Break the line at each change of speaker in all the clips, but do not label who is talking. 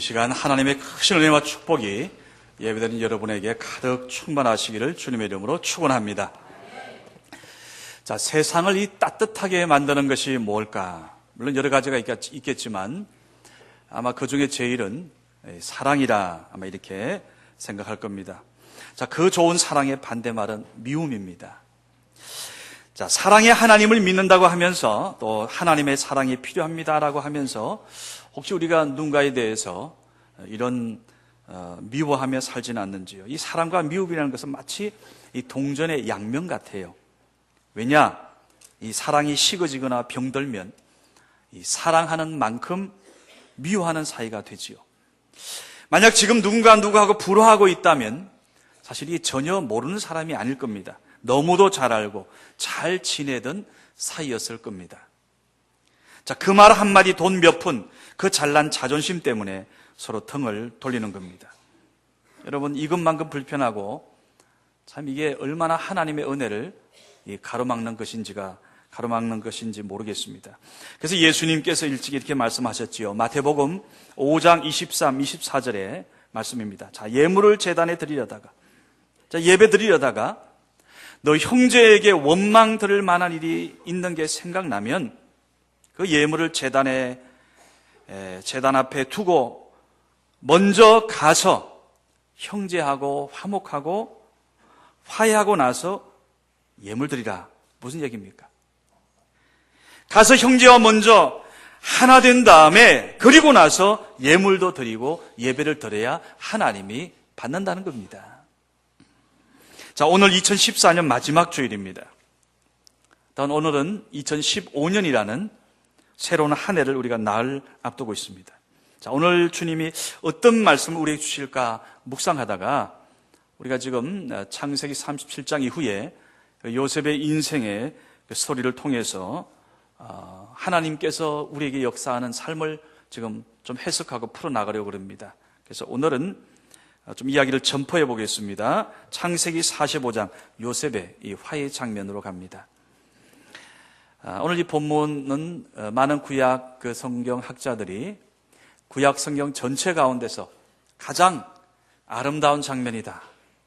시간 하나님의 크신 은혜와 축복이 예배드린 여러분에게 가득 충만하시기를 주님의 이름으로 축원합니다. 자, 세상을 이 따뜻하게 만드는 것이 뭘까? 물론 여러 가지가 있겠지만 아마 그 중에 제일은 사랑이라 아마 이렇게 생각할 겁니다. 자, 그 좋은 사랑의 반대말은 미움입니다. 자, 사랑의 하나님을 믿는다고 하면서 또 하나님의 사랑이 필요합니다라고 하면서 혹시 우리가 누군가에 대해서 이런 미워하며 살지는 않는지요? 이 사랑과 미움이라는 것은 마치 이 동전의 양면 같아요. 왜냐? 이 사랑이 식어지거나 병들면 이 사랑하는 만큼 미워하는 사이가 되지요. 만약 지금 누구하고 불화하고 있다면 사실 이 전혀 모르는 사람이 아닐 겁니다. 너무도 잘 알고 잘 지내던 사이였을 겁니다. 자, 그 말 한마디 돈 몇 푼, 그 잘난 자존심 때문에 서로 등을 돌리는 겁니다. 여러분, 이것만큼 불편하고 참 이게 얼마나 하나님의 은혜를 가로막는 것인지 모르겠습니다. 그래서 예수님께서 일찍 이렇게 말씀하셨지요. 마태복음 5장 23, 24절의 말씀입니다. 자, 예물을 제단에 드리려다가, 자, 예배 드리려다가 너 형제에게 원망 들을 만한 일이 있는 게 생각나면 그 예물을 제단 앞에 두고 먼저 가서 형제하고 화목하고 화해하고 나서 예물 드리라. 무슨 얘기입니까? 가서 형제와 먼저 하나 된 다음에 그리고 나서 예물도 드리고 예배를 드려야 하나님이 받는다는 겁니다. 자, 오늘 2014년 마지막 주일입니다. 단 오늘은 2015년이라는 새로운 한 해를 우리가 날 앞두고 있습니다. 자, 오늘 주님이 어떤 말씀을 우리에게 주실까 묵상하다가 우리가 지금 창세기 37장 이후에 요셉의 인생의 스토리를 통해서 하나님께서 우리에게 역사하는 삶을 지금 좀 해석하고 풀어나가려고 합니다. 그래서 오늘은 좀 이야기를 점퍼해 보겠습니다. 창세기 45장 요셉의 이 화해 장면으로 갑니다. 오늘 이 본문은 많은 구약 성경 학자들이 구약 성경 전체 가운데서 가장 아름다운 장면이다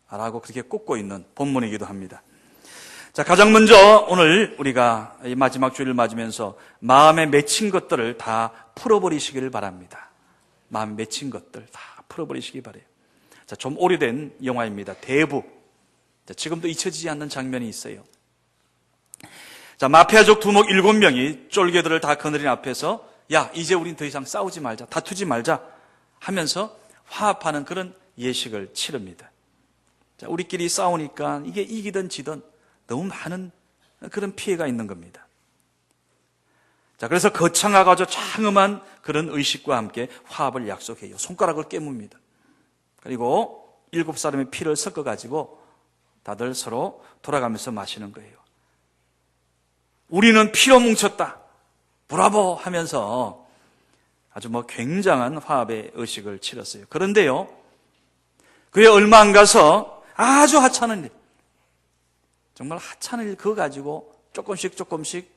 라고 그렇게 꼽고 있는 본문이기도 합니다. 자, 가장 먼저 오늘 우리가 이 마지막 주일을 맞으면서 마음에 맺힌 것들을 다 풀어버리시기를 바랍니다. 마음에 맺힌 것들 다 풀어버리시기 바라요. 자, 좀 오래된 영화입니다. 대부. 자, 지금도 잊혀지지 않는 장면이 있어요. 자, 마피아족 두목 7명이 쫄개들을 다 거느린 앞에서 야, 이제 우린 더 이상 싸우지 말자, 다투지 말자 하면서 화합하는 그런 예식을 치릅니다. 자, 우리끼리 싸우니까 이게 이기든 지든 너무 많은 그런 피해가 있는 겁니다. 자, 그래서 거창하고 장엄한 그런 의식과 함께 화합을 약속해요. 손가락을 깨뭅니다. 그리고 7사람의 피를 섞어가지고 다들 서로 돌아가면서 마시는 거예요. 우리는 피로 뭉쳤다. 브라보 하면서 아주 굉장한 화합의 의식을 치렀어요. 그런데요, 그에 얼마 안 가서 아주 하찮은 일, 정말 하찮은 일 그거 가지고 조금씩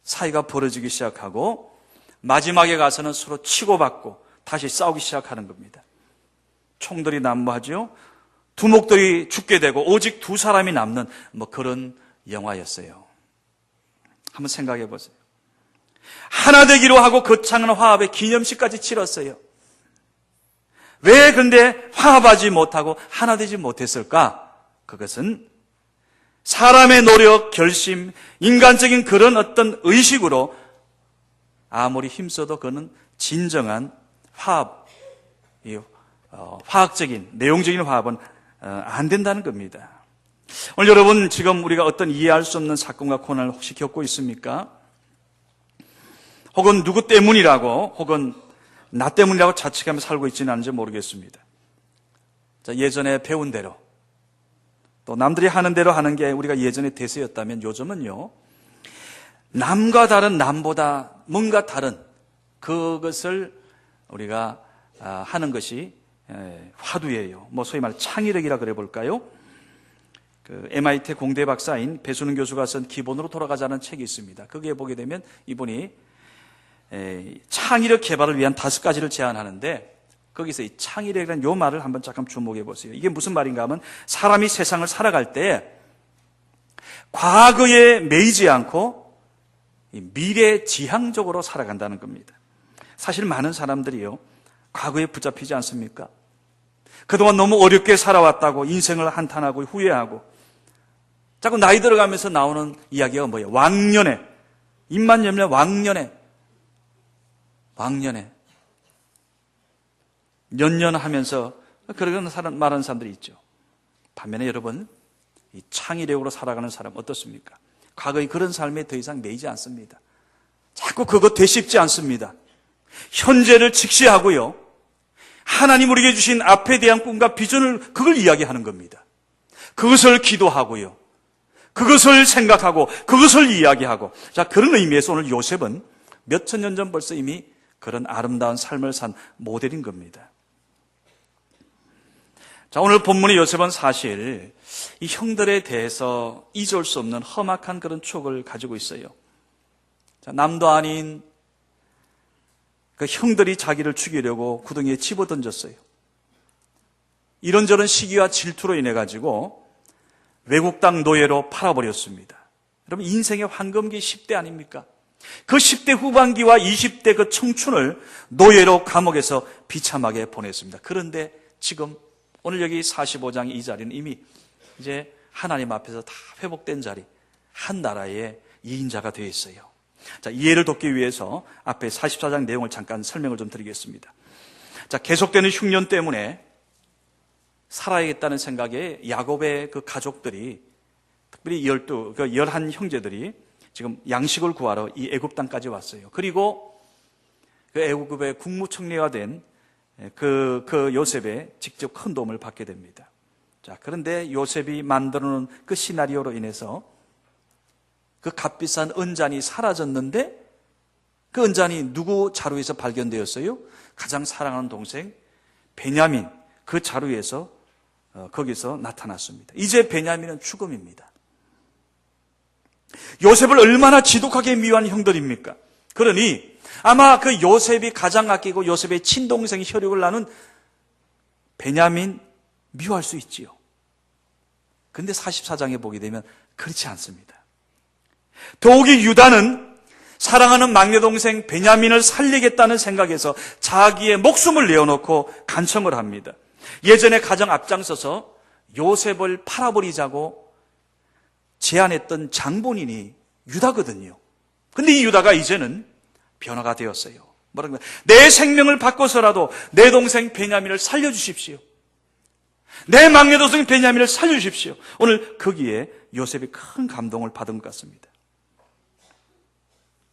사이가 벌어지기 시작하고 마지막에 가서는 서로 치고받고 다시 싸우기 시작하는 겁니다. 총들이 난무하죠. 두목들이 죽게 되고 오직 2사람이 남는 그런 영화였어요. 한번 생각해 보세요. 하나 되기로 하고 거창한 화합의 기념식까지 치렀어요. 왜 근데 화합하지 못하고 하나 되지 못했을까? 그것은 사람의 노력, 결심, 인간적인 그런 어떤 의식으로 아무리 힘써도 그는 진정한 화합, 화학적인, 내용적인 화합은 안 된다는 겁니다. 오늘 여러분, 지금 우리가 어떤 이해할 수 없는 사건과 고난을 혹시 겪고 있습니까? 혹은 누구 때문이라고, 혹은 나 때문이라고 자책하며 살고 있지는 않은지 모르겠습니다. 자, 예전에 배운 대로, 또 남들이 하는 대로 하는 게 우리가 예전에 대세였다면 요즘은요, 남과 다른, 남보다 뭔가 다른 그것을 우리가 하는 것이 화두예요. 소위 말해 창의력이라 그래 볼까요? MIT 공대 박사인 배순은 교수가 쓴 기본으로 돌아가자는 책이 있습니다. 거기에 보게 되면 이분이 창의력 개발을 위한 5가지를 제안하는데 거기서 이 창의력이라는 요 말을 한번 잠깐 주목해 보세요. 이게 무슨 말인가 하면 사람이 세상을 살아갈 때 과거에 매이지 않고 미래지향적으로 살아간다는 겁니다. 사실 많은 사람들이요, 과거에 붙잡히지 않습니까? 그동안 너무 어렵게 살아왔다고 인생을 한탄하고 후회하고 자꾸 나이 들어가면서 나오는 이야기가 뭐예요? 왕년에, 입만 열면 왕년에 연연하면서 그런 사람, 말하는 사람들이 있죠. 반면에 여러분, 이 창의력으로 살아가는 사람 어떻습니까? 과거의 그런 삶에 더 이상 매이지 않습니다. 자꾸 그거 되씹지 않습니다. 현재를 직시하고요, 하나님 우리에게 주신 앞에 대한 꿈과 비전을 그걸 이야기하는 겁니다. 그것을 기도하고요, 그것을 생각하고 그것을 이야기하고, 자, 그런 의미에서 오늘 요셉은 몇천 년 전 벌써 이미 그런 아름다운 삶을 산 모델인 겁니다. 자, 오늘 본문의 요셉은 사실 이 형들에 대해서 잊을 수 없는 험악한 그런 추억을 가지고 있어요. 자, 남도 아닌 그 형들이 자기를 죽이려고 구덩이에 집어던졌어요. 이런저런 시기와 질투로 인해 가지고 외국 땅 노예로 팔아버렸습니다. 여러분, 인생의 황금기 10대 아닙니까? 그 10대 후반기와 20대 그 청춘을 노예로 감옥에서 비참하게 보냈습니다. 그런데 지금 오늘 여기 45장 이 자리는 이미 이제 하나님 앞에서 다 회복된 자리, 한 나라의 이인자가 되어 있어요. 자, 이해를 돕기 위해서 앞에 44장 내용을 잠깐 설명을 좀 드리겠습니다. 자, 계속되는 흉년 때문에 살아야겠다는 생각에 야곱의 그 가족들이, 특별히 11 형제들이 지금 양식을 구하러 이 애굽 땅까지 왔어요. 그리고 그 애굽의 국무총리가 된 그 요셉의 직접 큰 도움을 받게 됩니다. 자, 그런데 요셉이 만들어 놓은 그 시나리오로 인해서 그 값비싼 은잔이 사라졌는데 그 은잔이 누구 자루에서 발견되었어요? 가장 사랑하는 동생 베냐민, 그 자루에서 거기서 나타났습니다. 이제 베냐민은 죽음입니다. 요셉을 얼마나 지독하게 미워한 형들입니까? 그러니 아마 그 요셉이 가장 아끼고 요셉의 친동생이 혈육을 나눈 베냐민 미워할 수 있지요. 그런데 44장에 보게 되면 그렇지 않습니다. 더욱이 유다는 사랑하는 막내 동생 베냐민을 살리겠다는 생각에서 자기의 목숨을 내어놓고 간청을 합니다. 예전에 가장 앞장서서 요셉을 팔아버리자고 제안했던 장본인이 유다거든요. 근데 이 유다가 이제는 변화가 되었어요. 뭐라고? 내 생명을 바꿔서라도 내 동생 베냐민을 살려주십시오. 내 막내 동생 베냐민을 살려주십시오. 오늘 거기에 요셉이 큰 감동을 받은 것 같습니다.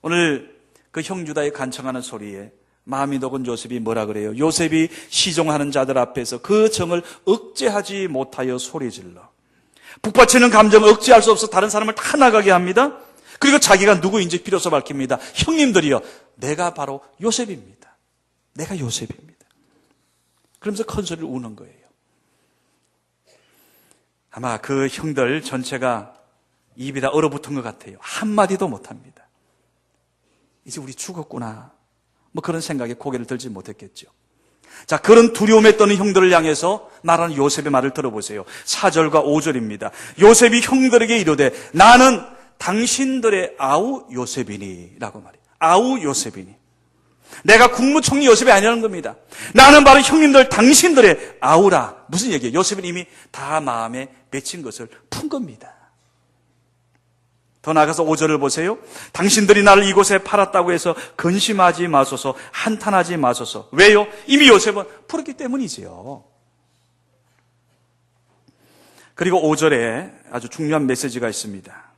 오늘 그 형 유다의 간청하는 소리에 마음이 녹은 요셉이 뭐라 그래요? 요셉이 시종하는 자들 앞에서 그 정을 억제하지 못하여 소리질러 북받치는 감정을 억제할 수 없어 다른 사람을 다 나가게 합니다. 그리고 자기가 누구인지 비로소 밝힙니다. 형님들이여, 내가 바로 요셉입니다. 내가 요셉입니다. 그러면서 큰 소리를 우는 거예요. 아마 그 형들 전체가 입이 다 얼어붙은 것 같아요. 한마디도 못합니다. 이제 우리 죽었구나, 뭐 그런 생각에 고개를 들지 못했겠죠. 자, 그런 두려움에 떠는 형들을 향해서 말하는 요셉의 말을 들어보세요. 4절과 5절입니다. 요셉이 형들에게 이르되 나는 당신들의 아우 요셉이니 라고 말해요. 아우 요셉이니. 내가 국무총리 요셉이 아니라는 겁니다. 나는 바로 형님들 당신들의 아우라. 무슨 얘기예요? 요셉은 이미 다 마음에 맺힌 것을 푼 겁니다. 더 나아가서 5절을 보세요. 당신들이 나를 이곳에 팔았다고 해서 근심하지 마소서, 한탄하지 마소서. 왜요? 이미 요셉은 풀었기 때문이지요. 그리고 5절에 아주 중요한 메시지가 있습니다.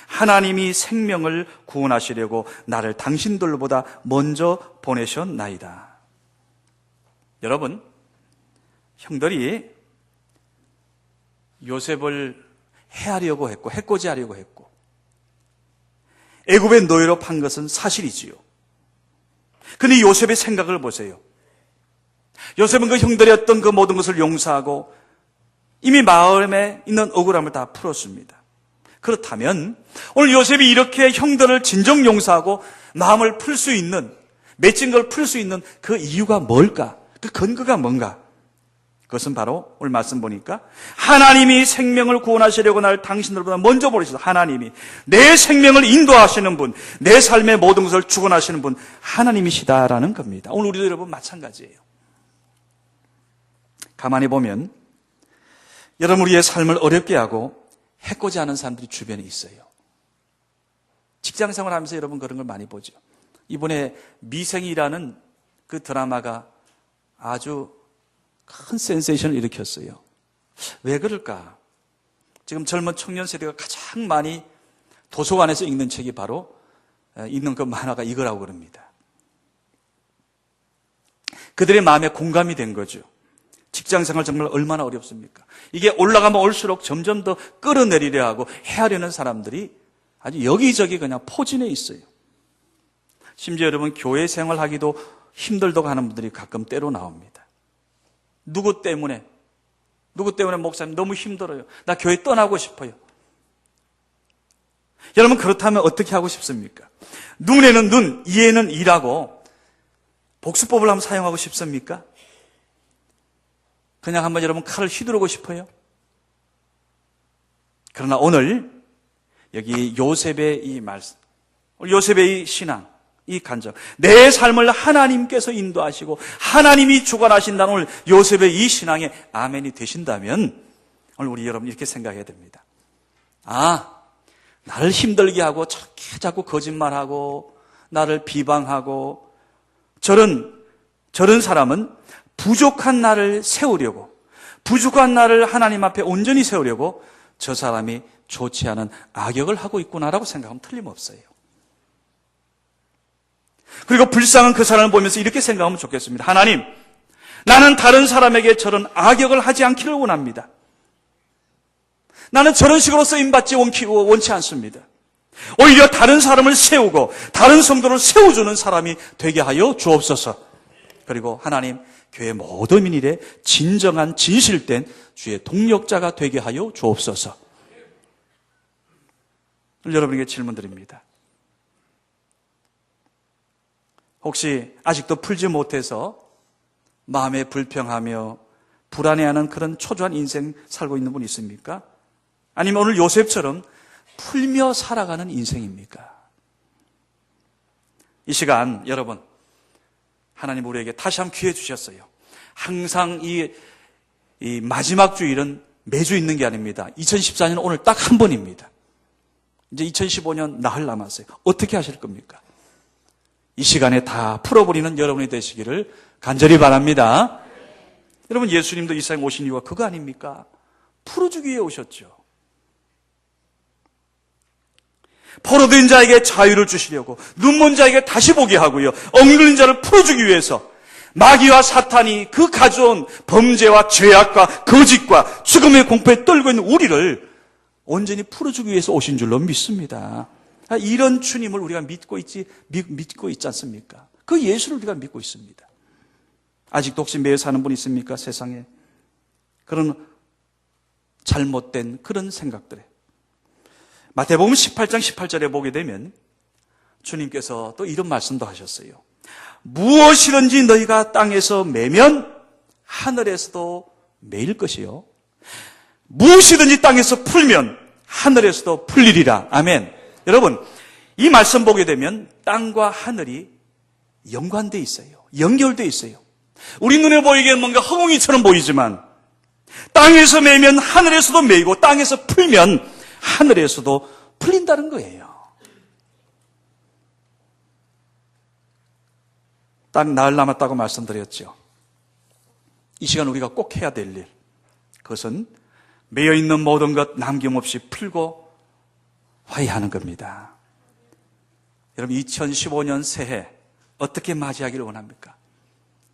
하나님이 생명을 구원하시려고 나를 당신들보다 먼저 보내셨나이다. 여러분, 형들이 요셉을 해하려고 했고 해코지하려고 했고 애굽의 노예로 판 것은 사실이지요. 그런데 요셉의 생각을 보세요. 요셉은 그 형들이 했던 그 모든 것을 용서하고 이미 마음에 있는 억울함을 다 풀었습니다. 그렇다면 오늘 요셉이 이렇게 형들을 진정 용서하고 마음을 풀 수 있는, 맺힌 걸 풀 수 있는 그 이유가 뭘까? 그 근거가 뭔가? 그것은 바로 오늘 말씀 보니까 하나님이 생명을 구원하시려고 날 당신들보다 먼저 보내셔서 하나님이 내 생명을 인도하시는 분, 내 삶의 모든 것을 주관하시는 분 하나님이시다라는 겁니다. 오늘 우리도 여러분 마찬가지예요. 가만히 보면 여러분 우리의 삶을 어렵게 하고 해코지 하는 사람들이 주변에 있어요. 직장생활 하면서 여러분 그런 걸 많이 보죠. 이번에 미생이라는 그 드라마가 아주 큰 센세이션을 일으켰어요. 왜 그럴까? 지금 젊은 청년 세대가 가장 많이 도서관에서 읽는 책이 바로 읽는 그 만화가 이거라고 그럽니다. 그들의 마음에 공감이 된 거죠. 직장생활 정말 얼마나 어렵습니까? 이게 올라가면 올수록 점점 더 끌어내리려 하고 헤아려는 사람들이 아주 여기저기 그냥 포진해 있어요. 심지어 여러분 교회 생활하기도 힘들다고 하는 분들이 가끔 때로 나옵니다. 누구 때문에 목사님 너무 힘들어요. 나 교회 떠나고 싶어요. 여러분 그렇다면 어떻게 하고 싶습니까? 눈에는 눈, 이에는 이라고 복수법을 한번 사용하고 싶습니까? 그냥 한번 여러분 칼을 휘두르고 싶어요? 그러나 오늘 여기 요셉의 이 말씀, 요셉의 이 신앙, 이 간증, 내 삶을 하나님께서 인도하시고 하나님이 주관하신다는 오늘 요셉의 이 신앙에 아멘이 되신다면 오늘 우리 여러분 이렇게 생각해야 됩니다. 나를 힘들게 하고 자꾸 거짓말하고 나를 비방하고 저런 사람은 부족한 나를 세우려고, 부족한 나를 하나님 앞에 온전히 세우려고 저 사람이 좋지 않은 악역을 하고 있구나라고 생각하면 틀림없어요. 그리고 불쌍한 그 사람을 보면서 이렇게 생각하면 좋겠습니다. 하나님, 나는 다른 사람에게 저런 악역을 하지 않기를 원합니다. 나는 저런 식으로 쓰임받지 원치 않습니다. 오히려 다른 사람을 세우고 다른 성도를 세워주는 사람이 되게 하여 주옵소서. 그리고 하나님, 교회 모든 일에 진정한 진실된 주의 동력자가 되게 하여 주옵소서. 여러분에게 질문 드립니다. 혹시 아직도 풀지 못해서 마음에 불평하며 불안해하는 그런 초조한 인생 살고 있는 분 있습니까? 아니면 오늘 요셉처럼 풀며 살아가는 인생입니까? 이 시간 여러분, 하나님 우리에게 다시 한번 기회 주셨어요. 항상 이 마지막 주일은 매주 있는 게 아닙니다. 2014년 오늘 딱 한 번입니다. 이제 2015년 나흘 남았어요. 어떻게 하실 겁니까? 이 시간에 다 풀어버리는 여러분이 되시기를 간절히 바랍니다. 여러분 예수님도 이 세상에 오신 이유가 그거 아닙니까? 풀어주기 위해 오셨죠. 포로된 자에게 자유를 주시려고, 눈먼 자에게 다시 보게 하고요, 엉글린 자를 풀어주기 위해서 마귀와 사탄이 그 가져온 범죄와 죄악과 거짓과 죽음의 공포에 떨고 있는 우리를 온전히 풀어주기 위해서 오신 줄로 믿습니다. 이런 주님을 우리가 믿고 있지 않습니까? 그 예수를 우리가 믿고 있습니다. 아직도 혹시 매여 사는 분 있습니까? 세상에 그런 잘못된 그런 생각들에. 마태복음 18장 18절에 보게 되면 주님께서 또 이런 말씀도 하셨어요. 무엇이든지 너희가 땅에서 매면 하늘에서도 매일 것이요, 무엇이든지 땅에서 풀면 하늘에서도 풀리리라. 아멘. 여러분, 이 말씀 보게 되면 땅과 하늘이 연관되어 있어요. 연결되어 있어요. 우리 눈에 보이기에는 뭔가 허공이처럼 보이지만 땅에서 매면 하늘에서도 매이고 땅에서 풀면 하늘에서도 풀린다는 거예요. 딱 나흘 남았다고 말씀드렸죠. 이 시간 우리가 꼭 해야 될 일, 그것은 매여있는 모든 것 남김없이 풀고 화해하는 겁니다. 여러분 2015년 새해 어떻게 맞이하기를 원합니까?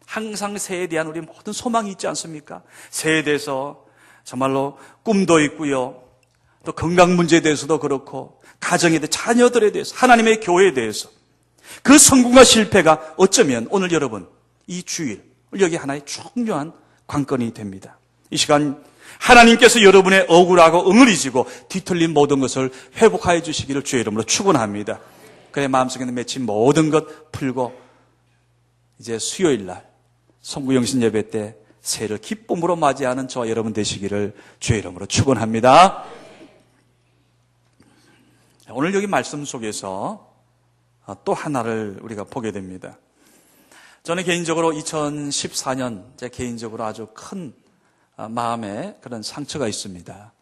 항상 새해에 대한 우리 모든 소망이 있지 않습니까? 새해에 대해서 정말로 꿈도 있고요, 또 건강 문제에 대해서도 그렇고, 가정에 대해, 자녀들에 대해서, 하나님의 교회에 대해서, 그 성공과 실패가 어쩌면 오늘 여러분 이 주일 여기 하나의 중요한 관건이 됩니다. 이 시간 하나님께서 여러분의 억울하고 응어리지고 뒤틀린 모든 것을 회복하여 주시기를 주의 이름으로 축원합니다. 그의 마음속에 있는 맺힌 모든 것 풀고 이제 수요일 날 송구영신 예배 때 새해를 기쁨으로 맞이하는 저와 여러분 되시기를 주의 이름으로 축원합니다. 오늘 여기 말씀 속에서 또 하나를 우리가 보게 됩니다. 저는 개인적으로 2014년 제 개인적으로 아주 큰 마음에 그런 상처가 있습니다.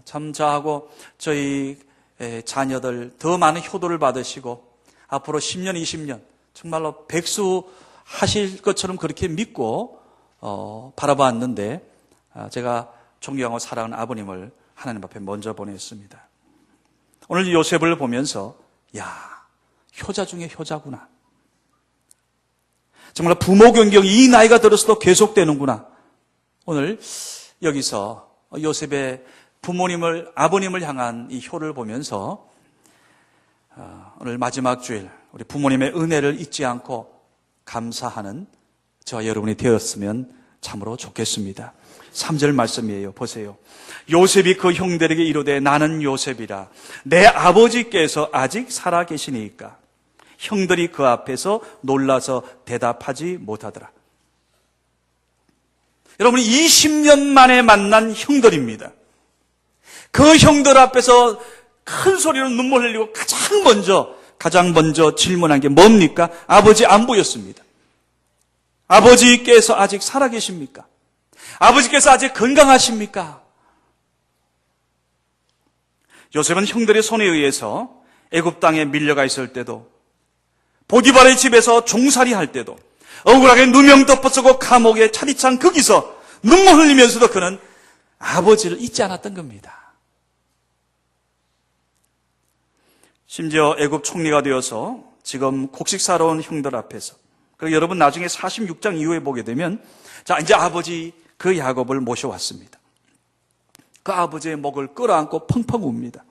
참 저하고 저희 자녀들 더 많은 효도를 받으시고 앞으로 10년, 20년 정말로 백수하실 것처럼 그렇게 믿고 바라봤는데 제가 존경하고 사랑하는 아버님을 하나님 앞에 먼저 보냈습니다. 오늘 요셉을 보면서 효자 중에 효자구나. 정말 부모 경경이 이 나이가 들어서도 계속되는구나. 오늘 여기서 요셉의 아버님을 향한 이 효를 보면서 오늘 마지막 주일 우리 부모님의 은혜를 잊지 않고 감사하는 저와 여러분이 되었으면 참으로 좋겠습니다. 3절 말씀이에요. 보세요. 요셉이 그 형들에게 이르되 나는 요셉이라. 내 아버지께서 아직 살아 계시니까. 형들이 그 앞에서 놀라서 대답하지 못하더라. 여러분 20년 만에 만난 형들입니다. 그 형들 앞에서 큰 소리로 눈물 흘리고 가장 먼저 질문한 게 뭡니까? 아버지 안 보였습니다. 아버지께서 아직 살아계십니까? 아버지께서 아직 건강하십니까? 요셉은 형들의 손에 의해서 애굽 땅에 밀려가 있을 때도 보디발의 집에서 종살이 할 때도 억울하게 누명 덮어쓰고 감옥에 차디찬 거기서 눈물 흘리면서도 그는 아버지를 잊지 않았던 겁니다. 심지어 애굽 총리가 되어서 지금 곡식사러 온 형들 앞에서 그리고 여러분 나중에 46장 이후에 보게 되면 이제 아버지 그 야곱을 모셔왔습니다. 그 아버지의 목을 끌어안고 펑펑 웁니다.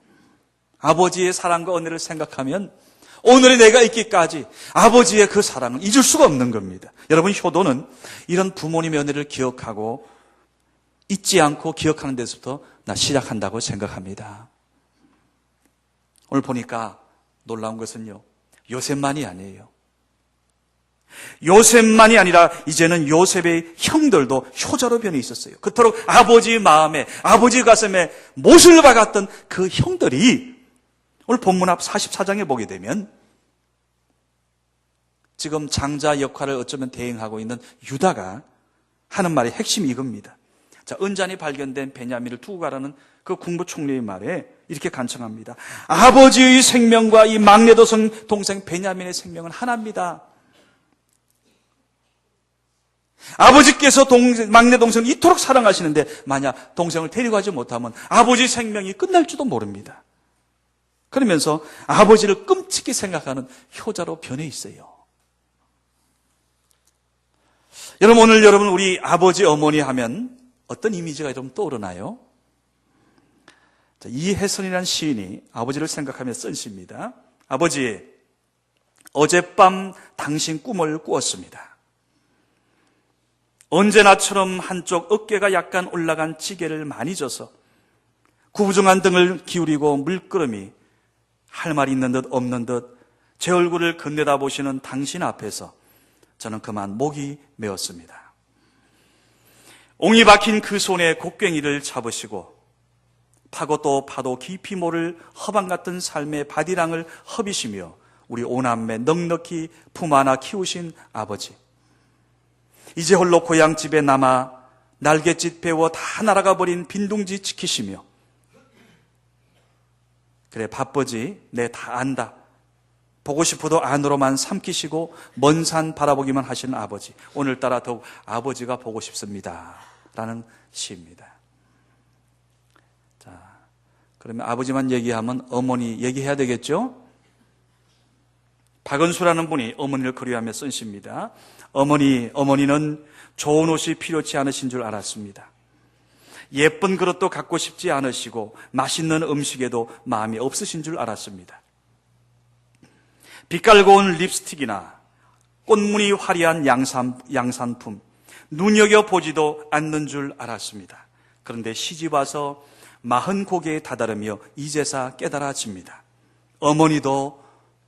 아버지의 사랑과 은혜를 생각하면 오늘의 내가 있기까지 아버지의 그 사랑을 잊을 수가 없는 겁니다. 여러분 효도는 이런 부모님의 은혜를 기억하고 잊지 않고 기억하는 데서부터 시작한다고 생각합니다. 오늘 보니까 놀라운 것은요, 요셉만이 아니에요. 요셉만이 아니라 이제는 요셉의 형들도 효자로 변해 있었어요. 그토록 아버지 마음에, 아버지 가슴에 못을 박았던 그 형들이 오늘 본문 앞 44장에 보게 되면 지금 장자 역할을 어쩌면 대행하고 있는 유다가 하는 말의 핵심이 이겁니다. 은잔이 발견된 베냐민을 두고 가라는 그 국무총리의 말에 이렇게 간청합니다. 아버지의 생명과 이 막내 동생 베냐민의 생명은 하나입니다. 아버지께서 막내 동생을 이토록 사랑하시는데 만약 동생을 데리고 가지 못하면 아버지 생명이 끝날지도 모릅니다. 그러면서 아버지를 끔찍히 생각하는 효자로 변해 있어요. 여러분 오늘 우리 아버지 어머니 하면 어떤 이미지가 여러분 떠오르나요? 이혜선이라는 시인이 아버지를 생각하며 쓴 시입니다. 아버지, 어젯밤 당신 꿈을 꾸었습니다. 언제나처럼 한쪽 어깨가 약간 올라간 지게를 많이 져서 구부정한 등을 기울이고 물끄러미 할 말이 있는 듯 없는 듯 제 얼굴을 건네다 보시는 당신 앞에서 저는 그만 목이 메었습니다. 옹이 박힌 그 손에 곡괭이를 잡으시고 파고 또 파도 깊이 모를 허방 같은 삶의 바디랑을 허비시며 우리 오남매 넉넉히 품 안아 키우신 아버지, 이제 홀로 고향집에 남아 날갯짓 배워 다 날아가 버린 빈둥지 지키시며 그래 바쁘지 내 다 안다 보고 싶어도 안으로만 삼키시고 먼 산 바라보기만 하시는 아버지, 오늘따라 더욱 아버지가 보고 싶습니다 라는 시입니다. 자, 그러면 아버지만 얘기하면 어머니 얘기해야 되겠죠? 박은수라는 분이 어머니를 그리워하며 쓴 시입니다. 어머니는 좋은 옷이 필요치 않으신 줄 알았습니다. 예쁜 그릇도 갖고 싶지 않으시고 맛있는 음식에도 마음이 없으신 줄 알았습니다. 빛깔고 온 립스틱이나 꽃무늬 화려한 양산품 눈여겨보지도 않는 줄 알았습니다. 그런데 시집 와서 40고개에 다다르며 이제사 깨달아집니다. 어머니도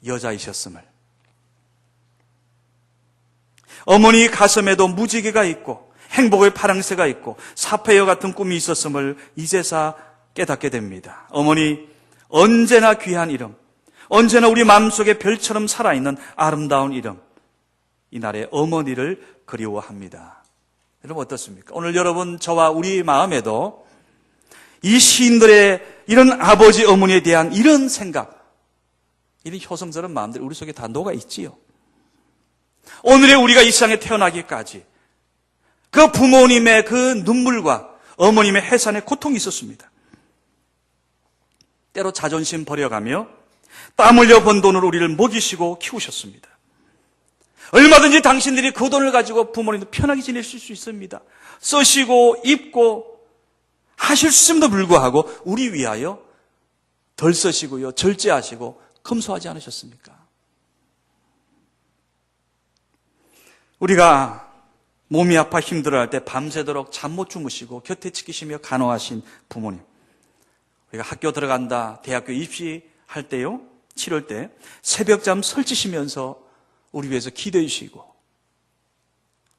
여자이셨음을. 어머니 가슴에도 무지개가 있고 행복의 파랑새가 있고 사페여 같은 꿈이 있었음을 이제사 깨닫게 됩니다. 어머니, 언제나 귀한 이름, 언제나 우리 마음속에 별처럼 살아있는 아름다운 이름, 이날의 어머니를 그리워합니다. 여러분 어떻습니까? 오늘 여러분, 저와 우리 마음에도 이 시인들의 이런 아버지 어머니에 대한 이런 생각, 이런 효성스러운 마음들이 우리 속에 다 녹아 있지요. 오늘의 우리가 이 세상에 태어나기까지 그 부모님의 그 눈물과 어머님의 해산의 고통이 있었습니다. 때로 자존심 버려가며 땀 흘려 번 돈으로 우리를 먹이시고 키우셨습니다. 얼마든지 당신들이 그 돈을 가지고 부모님도 편하게 지내실 수 있습니다. 쓰시고 입고 하실 수 있음에도 불구하고 우리 위하여 덜 쓰시고요, 절제하시고 검소하지 않으셨습니까? 우리가 몸이 아파 힘들어할 때 밤새도록 잠 못 주무시고 곁에 지키시며 간호하신 부모님, 우리가 학교 들어간다, 대학교 입시할 때요, 치를 때 새벽잠 설치시면서 우리 위해서 기도해 주시고,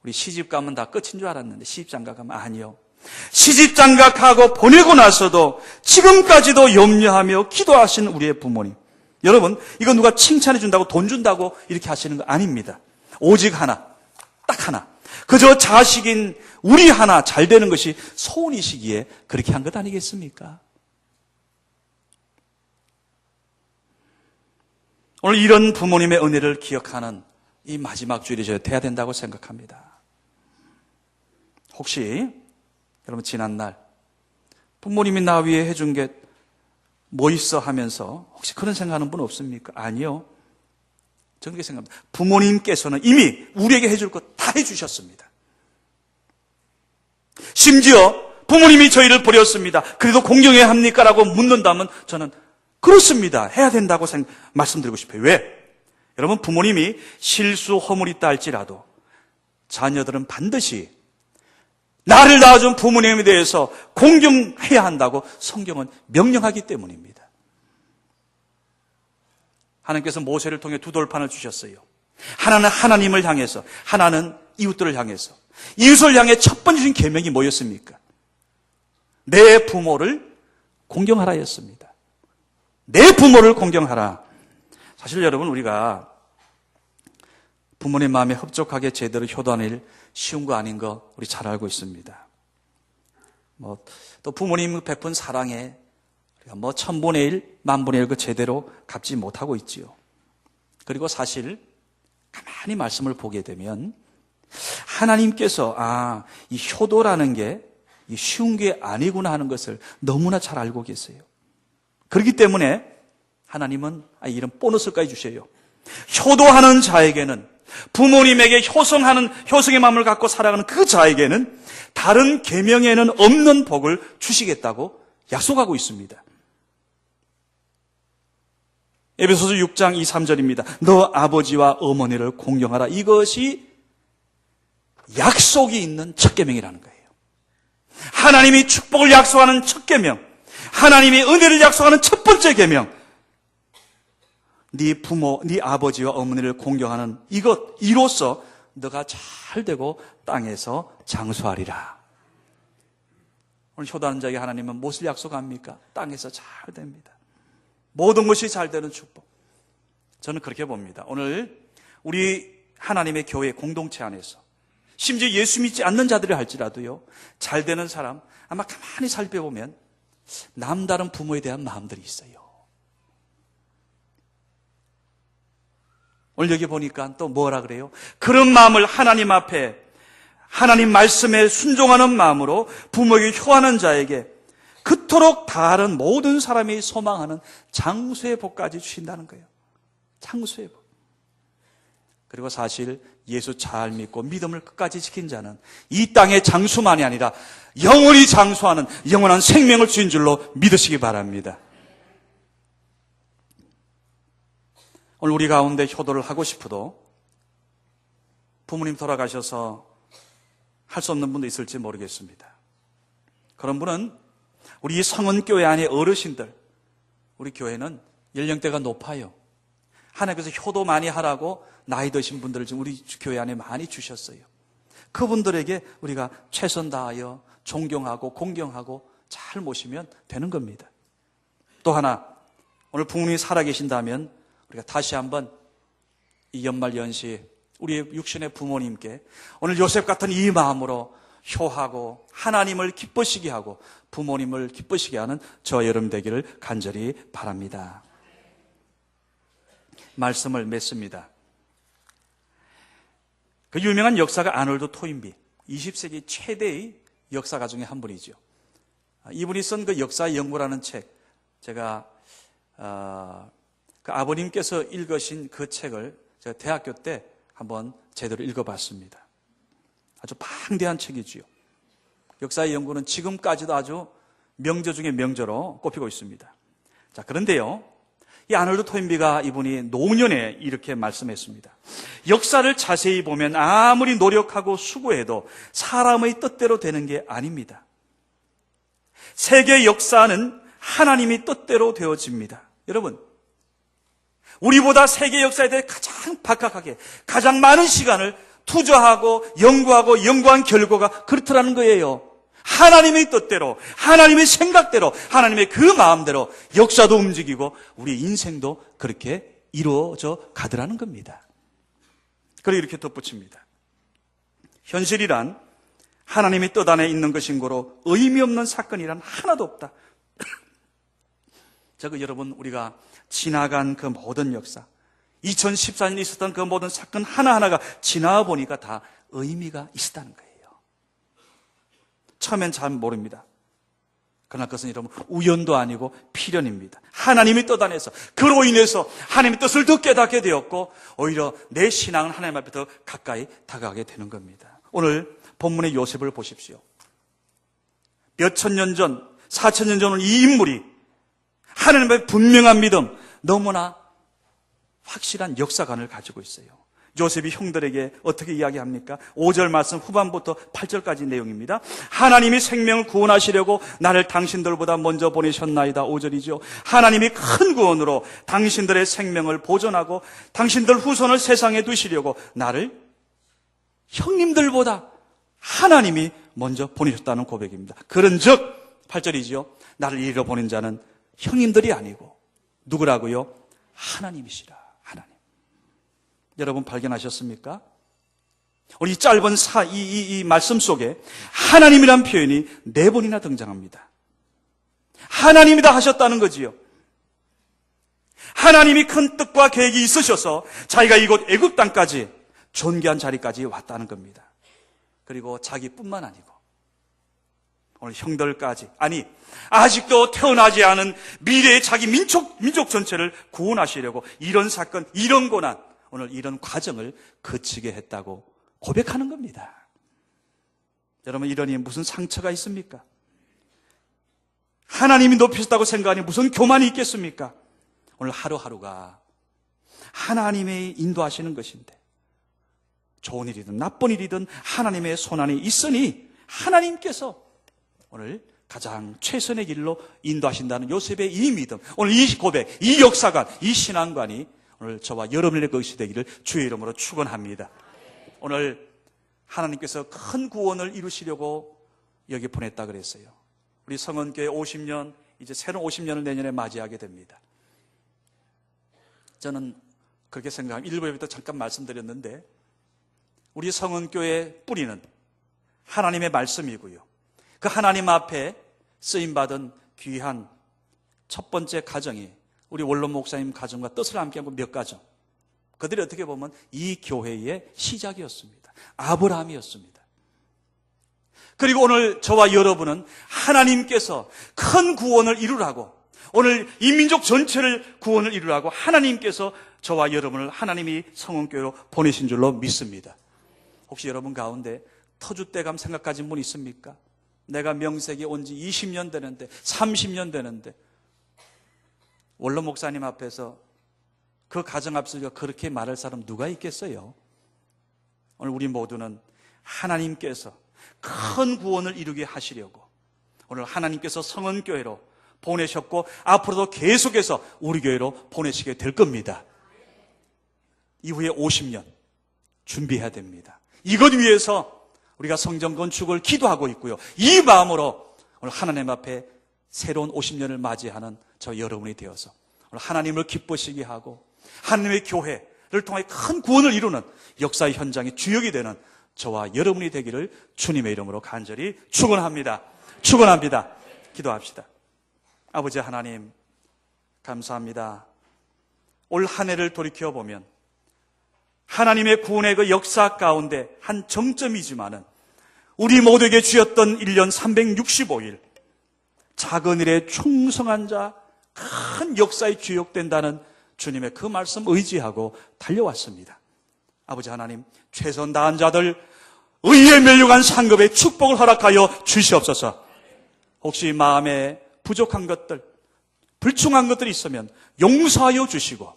우리 시집 가면 다 끝인 줄 알았는데 시집장가 가면 아니요, 시집장가하고 보내고 나서도 지금까지도 염려하며 기도하시는 우리의 부모님. 여러분, 이거 누가 칭찬해 준다고 돈 준다고 이렇게 하시는 거 아닙니다. 오직 하나, 딱 하나, 그저 자식인 우리 하나 잘 되는 것이 소원이시기에 그렇게 한 것 아니겠습니까? 오늘 이런 부모님의 은혜를 기억하는 이 마지막 주일이 저야 돼야 된다고 생각합니다. 혹시 여러분 지난날 부모님이 나 위해 해준 게 뭐 있어 하면서 혹시 그런 생각하는 분 없습니까? 아니요. 저는 그렇게 생각합니다. 부모님께서는 이미 우리에게 해줄 것 다 해주셨습니다. 심지어 부모님이 저희를 버렸습니다. 그래도 공경해야 합니까? 라고 묻는다면 저는 그렇습니다. 해야 된다고 말씀드리고 싶어요. 왜? 여러분, 부모님이 실수 허물이 있다 할지라도 자녀들은 반드시 나를 낳아준 부모님에 대해서 공경해야 한다고 성경은 명령하기 때문입니다. 하나님께서 모세를 통해 두 돌판을 주셨어요. 하나는 하나님을 향해서, 하나는 이웃들을 향해서. 이웃을 향해 첫 번째 주신 계명이 뭐였습니까? 내 부모를 공경하라였습니다. 내 부모를 공경하라. 사실 여러분, 우리가 부모님 마음에 흡족하게 제대로 효도하는 일 쉬운 거 아닌 거 우리 잘 알고 있습니다. 또 부모님 베푼 사랑에 우리가 1000분의 1, 10,000분의 1 그 제대로 갚지 못하고 있지요. 그리고 사실 가만히 말씀을 보게 되면 하나님께서 이 효도라는 게 쉬운 게 아니구나 하는 것을 너무나 잘 알고 계세요. 그렇기 때문에 하나님은 이런 보너스까지 주셔요. 효도하는 자에게는, 부모님에게 효성의 마음을 갖고 살아가는 그 자에게는 다른 계명에는 없는 복을 주시겠다고 약속하고 있습니다. 에베소서 6장 2, 3절입니다. 너 아버지와 어머니를 공경하라. 이것이 약속이 있는 첫 계명이라는 거예요. 하나님이 축복을 약속하는 첫 계명, 하나님이 은혜를 약속하는 첫 번째 계명, 네 부모, 네 아버지와 어머니를 공경하는 이로써 너가 잘 되고 땅에서 장수하리라. 오늘 효도하는 자에게 하나님은 무엇을 약속합니까? 땅에서 잘 됩니다. 모든 것이 잘 되는 축복. 저는 그렇게 봅니다. 오늘 우리 하나님의 교회 공동체 안에서 심지어 예수 믿지 않는 자들이 할지라도요, 잘 되는 사람 아마 가만히 살펴보면 남다른 부모에 대한 마음들이 있어요. 오늘 여기 보니까 또 뭐라 그래요? 그런 마음을 하나님 앞에, 하나님 말씀에 순종하는 마음으로 부모에게 효하는 자에게 그토록 다른 모든 사람이 소망하는 장수의 복까지 주신다는 거예요. 장수의 복. 그리고 사실 예수 잘 믿고 믿음을 끝까지 지킨 자는 이 땅의 장수만이 아니라 영원히 장수하는 영원한 생명을 주신 줄로 믿으시기 바랍니다. 오늘 우리 가운데 효도를 하고 싶어도 부모님 돌아가셔서 할 수 없는 분도 있을지 모르겠습니다. 그런 분은 우리 성은교회 안에 어르신들, 우리 교회는 연령대가 높아요. 하나님께서 효도 많이 하라고 나이 드신 분들을 지금 우리 교회 안에 많이 주셨어요. 그분들에게 우리가 최선 다하여 존경하고 공경하고 잘 모시면 되는 겁니다. 또 하나, 오늘 부모님이 살아계신다면 우리가 다시 한번 이 연말연시 우리의 육신의 부모님께 오늘 요셉 같은 이 마음으로 효하고 하나님을 기쁘시게 하고 부모님을 기쁘시게 하는 저와 여러분 되기를 간절히 바랍니다. 말씀을 맺습니다. 그 유명한 역사가 아놀드 토인비, 20세기 최대의 역사가 중에 한 분이죠. 이분이 쓴 그 역사 연구라는 책, 제가 그 아버님께서 읽으신 그 책을 제가 대학교 때 한번 제대로 읽어봤습니다. 아주 방대한 책이지요. 역사의 연구는 지금까지도 아주 명저 중에 명저로 꼽히고 있습니다. 자, 그런데요, 이 아놀드 토인비가 이분이 노년에 이렇게 말씀했습니다. 역사를 자세히 보면 아무리 노력하고 수고해도 사람의 뜻대로 되는 게 아닙니다. 세계 역사는 하나님이 뜻대로 되어집니다. 여러분, 우리보다 세계 역사에 대해 가장 박학하게 가장 많은 시간을 투자하고 연구한 결과가 그렇더라는 거예요. 하나님의 뜻대로, 하나님의 생각대로, 하나님의 그 마음대로 역사도 움직이고 우리 인생도 그렇게 이루어져 가더라는 겁니다. 그리고 이렇게 덧붙입니다. 현실이란 하나님의 뜻 안에 있는 것인 거로 의미 없는 사건이란 하나도 없다. 저거 여러분, 우리가 지나간 그 모든 역사, 2014년에 있었던 그 모든 사건 하나하나가 지나와 보니까 다 의미가 있었다는 거예요. 처음엔 잘 모릅니다. 그러나 그것은 여러분 우연도 아니고 필연입니다. 하나님의 뜻 안에서 그로 인해서 하나님의 뜻을 더 깨닫게 되었고 오히려 내 신앙은 하나님 앞에 더 가까이 다가가게 되는 겁니다. 오늘 본문의 요셉을 보십시오. 몇천 년 전, 4,000년 전 이 인물이 하나님의 분명한 믿음, 너무나 확실한 역사관을 가지고 있어요. 요셉이 형들에게 어떻게 이야기합니까? 5절 말씀 후반부터 8절까지 내용입니다. 하나님이 생명을 구원하시려고 나를 당신들보다 먼저 보내셨나이다. 5절이죠. 하나님이 큰 구원으로 당신들의 생명을 보존하고 당신들 후손을 세상에 두시려고 나를 형님들보다 하나님이 먼저 보내셨다는 고백입니다. 그런즉 8절이죠. 나를 이리로 보낸 자는 형님들이 아니고 누구라고요? 하나님이시라. 하나님. 여러분 발견하셨습니까? 우리 이 짧은 이 말씀 속에 하나님이란 표현이 4번이나 등장합니다. 하나님이다 하셨다는 거지요. 하나님이 큰 뜻과 계획이 있으셔서 자기가 이곳 애굽 땅까지 존귀한 자리까지 왔다는 겁니다. 그리고 자기뿐만 아니고 오늘 형들까지, 아니 아직도 태어나지 않은 미래의 자기 민족 전체를 구원하시려고 이런 사건, 이런 고난, 오늘 이런 과정을 거치게 했다고 고백하는 겁니다. 여러분, 이러니 무슨 상처가 있습니까? 하나님이 높이셨다고 생각하니 무슨 교만이 있겠습니까? 오늘 하루하루가 하나님의 인도하시는 것인데 좋은 일이든 나쁜 일이든 하나님의 손안에 있으니 하나님께서 오늘 가장 최선의 길로 인도하신다는 요셉의 이 믿음, 오늘 이 고백, 이 역사관, 이 신앙관이 오늘 저와 여러분의 것이 되기를 주의 이름으로 축원합니다. 오늘 하나님께서 큰 구원을 이루시려고 여기 보냈다 그랬어요. 우리 성은교회 50년, 이제 새로운 50년을 내년에 맞이하게 됩니다. 저는 그렇게 생각합니다. 일부에부터 잠깐 말씀드렸는데 우리 성은교회의 뿌리는 하나님의 말씀이고요. 그 하나님 앞에 쓰임받은 귀한 첫 번째 가정이 우리 원로 목사님 가정과 뜻을 함께하고 몇 가정, 그들이 어떻게 보면 이 교회의 시작이었습니다. 아브라함이었습니다. 그리고 오늘 저와 여러분은 하나님께서 큰 구원을 이루라고, 오늘 이 민족 전체를 구원을 이루라고 하나님께서 저와 여러분을 하나님이 성은교회로 보내신 줄로 믿습니다. 혹시 여러분 가운데 터줏대감 생각하신 분 있습니까? 내가 명색에 온 지 20년 되는데 30년 되는데 원로 목사님 앞에서 그 가정 앞에서 그렇게 말할 사람 누가 있겠어요? 오늘 우리 모두는 하나님께서 큰 구원을 이루게 하시려고 오늘 하나님께서 성은교회로 보내셨고 앞으로도 계속해서 우리 교회로 보내시게 될 겁니다. 이후에 50년 준비해야 됩니다. 이것 위해서 우리가 성전 건축을 기도하고 있고요. 이 마음으로 오늘 하나님 앞에 새로운 50년을 맞이하는 저 여러분이 되어서 오늘 하나님을 기쁘시게 하고 하나님의 교회를 통해 큰 구원을 이루는 역사의 현장의 주역이 되는 저와 여러분이 되기를 주님의 이름으로 간절히 축원합니다. 축원합니다. 기도합시다. 아버지 하나님, 감사합니다. 올 한 해를 돌이켜보면 하나님의 구원의 그 역사 가운데 한 정점이지만은 우리 모두에게 주셨던 1년 365일 작은 일에 충성한 자 큰 역사의 주역된다는 주님의 그 말씀 의지하고 달려왔습니다. 아버지 하나님, 최선 다한 자들 의에 멸류관 상급의 축복을 허락하여 주시옵소서. 혹시 마음에 부족한 것들, 불충한 것들이 있으면 용서하여 주시고,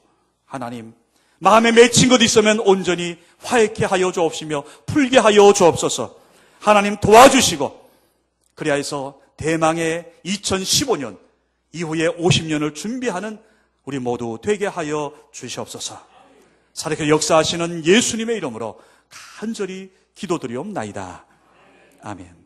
하나님 마음에 맺힌 것 있으면 온전히 화해케 하여 주옵시며 풀게 하여 주옵소서. 하나님 도와주시고, 그리하여서 대망의 2015년 이후에 50년을 준비하는 우리 모두 되게 하여 주시옵소서. 살아계 역사하시는 예수님의 이름으로 간절히 기도드리옵나이다. 아멘.